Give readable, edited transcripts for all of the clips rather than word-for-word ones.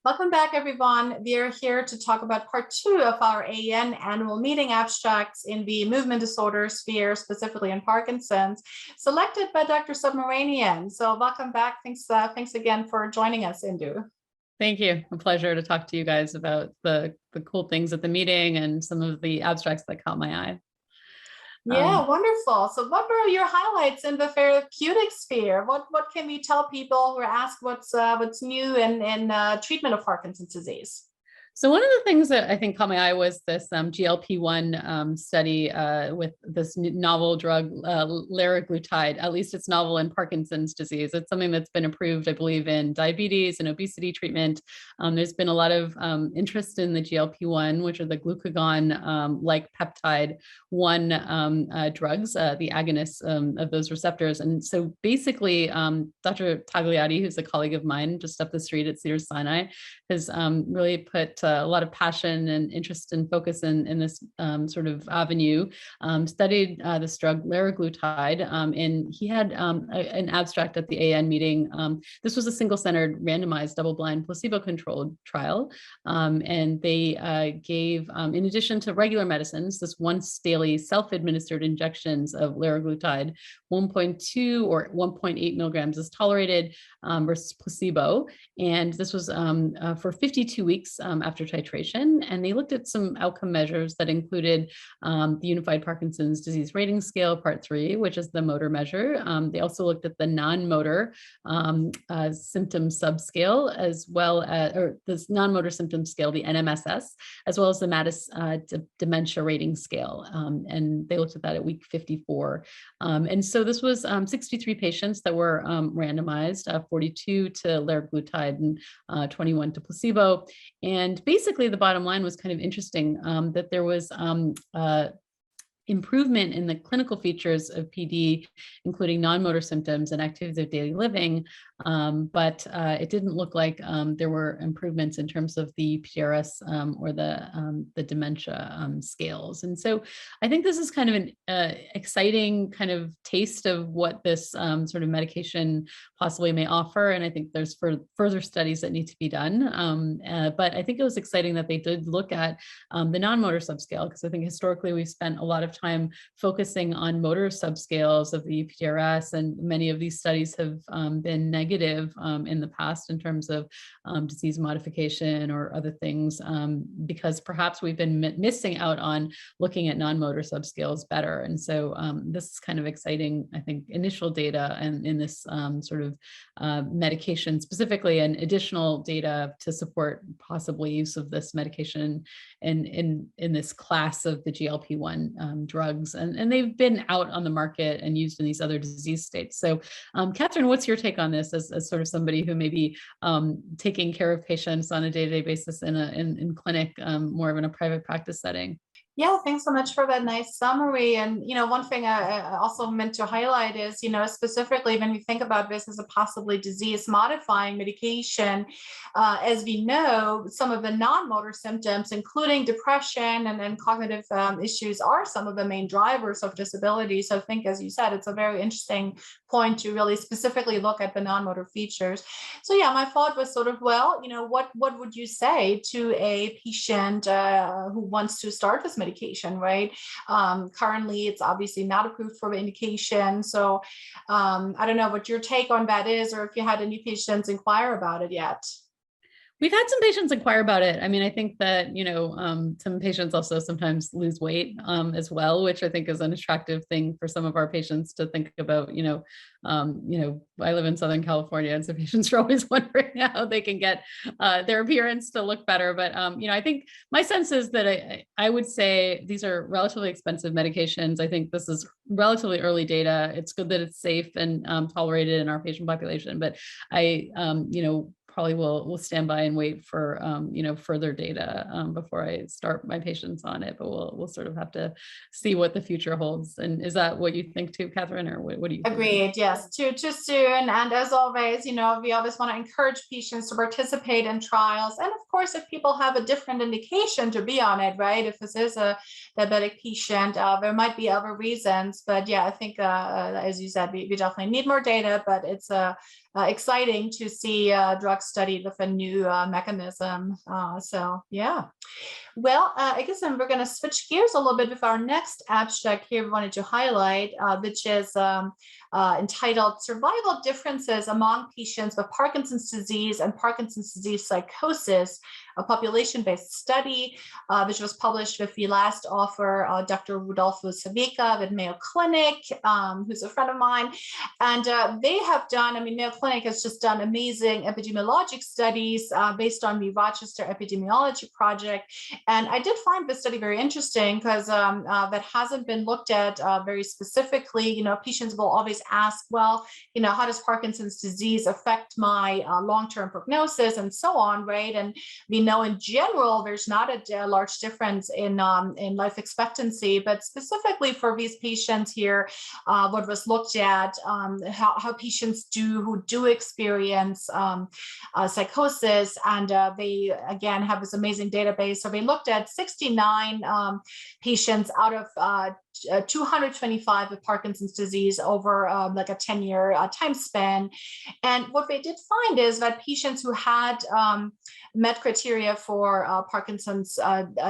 Welcome back, everyone. We are here to talk about part 2 of our AAN annual meeting abstracts in the movement disorder sphere, specifically in Parkinson's, selected by Dr. Submaranian. So welcome back. Thanks again for joining us, Indu. Thank you. A pleasure to talk to you guys about the cool things at the meeting and some of the abstracts that caught my eye. Yeah, wonderful. So what were your highlights in the therapeutic sphere? What can we tell people who are asked what's new in treatment of Parkinson's disease? So one of the things that I think caught my eye was this GLP-1 study with this novel drug, liraglutide. At least it's novel in Parkinson's disease. It's something that's been approved, I believe, in diabetes and obesity treatment. There's been a lot of interest in the GLP-1, which are the glucagon-like peptide 1 drugs, the agonists of those receptors. And so basically, Dr. Tagliati, who's a colleague of mine just up the street at Cedars-Sinai, has really put a lot of passion and interest and focus in this sort of avenue, studied this drug liraglutide, and he had an abstract at the AAN meeting. This was a single-centered, randomized, double-blind, placebo-controlled trial, and they gave, in addition to regular medicines, this once-daily self-administered injections of liraglutide. 1.2 or 1.8 milligrams is tolerated versus placebo, and this was for 52 weeks after titration. And they looked at some outcome measures that included the Unified Parkinson's Disease Rating Scale, Part 3, which is the motor measure. They also looked at the non-motor symptom subscale, as well as, or this non-motor symptom scale, the NMSS, as well as the MADRS dementia rating scale. And they looked at that at week 54. And so this was 63 patients that were randomized, 42 to liraglutide and 21 to placebo. And basically the bottom line was kind of interesting, that there was improvement in the clinical features of PD, including non-motor symptoms and activities of daily living, but it didn't look like there were improvements in terms of the PRS or the dementia scales. And so I think this is kind of an exciting kind of taste of what this sort of medication possibly may offer. And I think there's further studies that need to be done. But I think it was exciting that they did look at the non-motor subscale, because I think historically we've spent a lot of time focusing on motor subscales of the PRS, and many of these studies have been negative in the past in terms of disease modification or other things, because perhaps we've been missing out on looking at non-motor subscales better. And so this is kind of exciting, I think, initial data and in this sort of medication specifically, and additional data to support possibly use of this medication in this class of the GLP-1 drugs. And they've been out on the market and used in these other disease states. So Catherine, what's your take on this as sort of somebody who may be taking care of patients on a day-to-day basis in clinic, more of in a private practice setting? Yeah, thanks so much for that nice summary. And, one thing I also meant to highlight is, specifically when we think about this as a possibly disease modifying medication, as we know, some of the non-motor symptoms, including depression and cognitive issues, are some of the main drivers of disability. So I think, as you said, it's a very interesting point to really specifically look at the non-motor features. So yeah, my thought was sort of, well, what would you say to a patient who wants to start this medication, right? Currently, it's obviously not approved for the indication. So I don't know what your take on that is, or if you had any patients inquire about it yet. We've had some patients inquire about it. I mean, I think that, some patients also sometimes lose weight as well, which I think is an attractive thing for some of our patients to think about. I live in Southern California, and so patients are always wondering how they can get their appearance to look better. But, I think my sense is that I would say these are relatively expensive medications. I think this is relatively early data. It's good that it's safe and tolerated in our patient population, but I, probably will stand by and wait for further data before I start my patients on it. But we'll sort of have to see what the future holds. And is that what you think too, Catherine, or what do you think? Agreed. Yes, too soon. And as always, we always want to encourage patients to participate in trials. And of course, if people have a different indication to be on it, right? If this is a diabetic patient, there might be other reasons. But yeah, I think as you said, we definitely need more data. But it's exciting to see a drug studied with a new mechanism. So yeah. Well, I guess we're going to switch gears a little bit with our next abstract here we wanted to highlight, which is entitled Survival Differences Among Patients with Parkinson's Disease and Parkinson's Disease Psychosis, a population-based study, which was published with the last author, Dr. Rudolfo Savica at Mayo Clinic, who's a friend of mine. And they have done, I mean, Mayo Clinic has just done amazing epidemiologic studies based on the Rochester Epidemiology Project. And I did find this study very interesting because that hasn't been looked at very specifically. You know, patients will always ask, well, you know, how does Parkinson's disease affect my long-term prognosis and so on, right? And we know in general, there's not a large difference in life expectancy, but specifically for these patients here, what was looked at, how patients who do experience psychosis, and they again have this amazing database. So they looked at 69 patients out of 225 with Parkinson's disease over like a 10-year time span. And what they did find is that patients who had met criteria for Parkinson's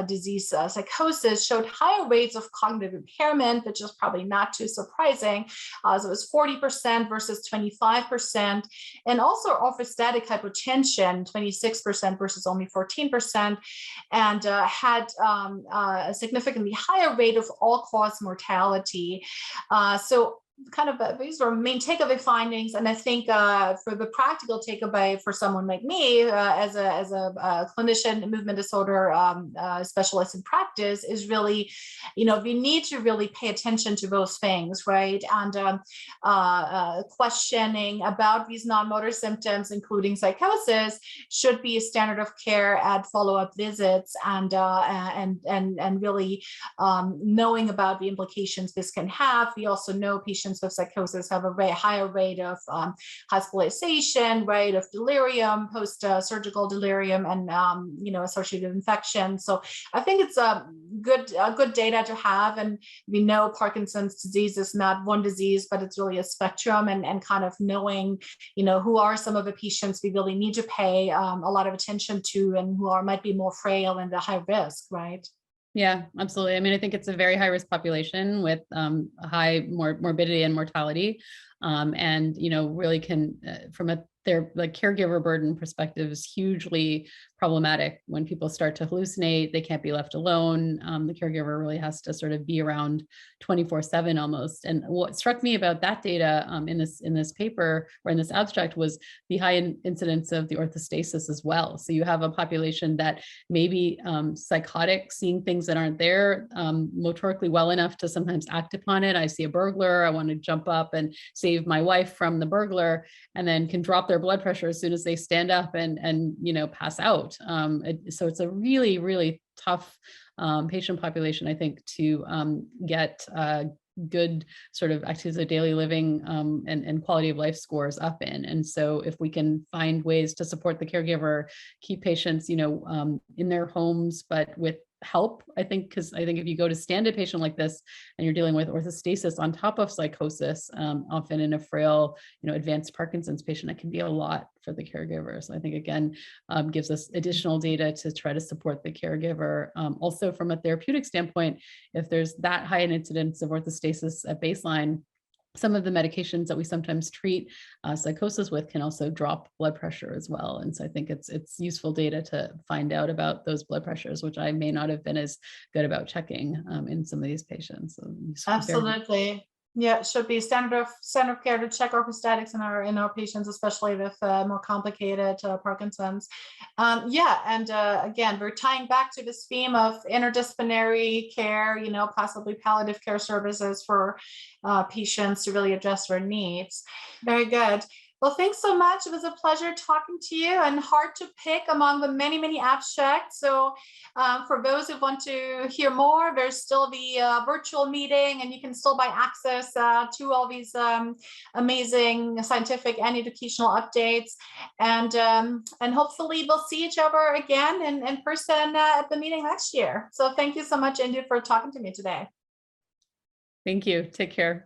disease psychosis showed higher rates of cognitive impairment, which is probably not too surprising. So it was 40% versus 25%, and also orthostatic hypotension, 26% versus only 14%, and had a significantly higher rate of all-cause mortality. So kind of these were main takeaway findings, and I think for the practical takeaway for someone like me as a clinician, movement disorder specialist in practice, is really, you know, we need to really pay attention to those things, right? And questioning about these non-motor symptoms, including psychosis, should be a standard of care at follow-up visits, and really knowing about the implications this can have. We also know patients with psychosis have a very higher rate of hospitalization, rate of delirium, post-surgical delirium, and you know, associated infection. So I think it's a good data to have. And we know Parkinson's disease is not one disease, but it's really a spectrum, and kind of knowing, you know, who are some of the patients we really need to pay a lot of attention to, and who might be more frail and the high risk, right? Yeah, absolutely. I mean, I think it's a very high risk population with high morbidity and mortality. And, you know, really can, from their like caregiver burden perspective, is hugely problematic. When people start to hallucinate, they can't be left alone. The caregiver really has to sort of be around 24/7 almost. And what struck me about that data in this paper, or in this abstract, was the high incidence of the orthostasis as well. So you have a population that may be psychotic, seeing things that aren't there, motorically well enough to sometimes act upon it. I see a burglar, I want to jump up and save my wife from the burglar, and then can drop their blood pressure as soon as they stand up and you know, pass out. So it's a really, really tough patient population, I think, to get good sort of activities of daily living and quality of life scores up in. And so if we can find ways to support the caregiver, keep patients, you know, in their homes, but with help, I think, because I think if you go to stand a patient like this and you're dealing with orthostasis on top of psychosis, often in a frail, you know, advanced Parkinson's patient, it can be a lot for the caregiver. So I think, again, gives us additional data to try to support the caregiver. Also from a therapeutic standpoint, if there's that high an incidence of orthostasis at baseline, some of the medications that we sometimes treat psychosis with can also drop blood pressure as well. And so I think it's useful data to find out about those blood pressures, which I may not have been as good about checking in some of these patients. So Absolutely. Yeah, it should be standard of care to check orthostatics in our patients, especially with more complicated Parkinson's. Yeah, and again, we're tying back to this theme of interdisciplinary care, you know, possibly palliative care services for patients to really address their needs. Very good. Well, thanks so much. It was a pleasure talking to you, and hard to pick among the many, many abstracts. So for those who want to hear more, there's still the virtual meeting, and you can still buy access to all these amazing scientific and educational updates. And hopefully we'll see each other again in person at the meeting next year. So thank you so much, Indu, for talking to me today. Thank you. Take care.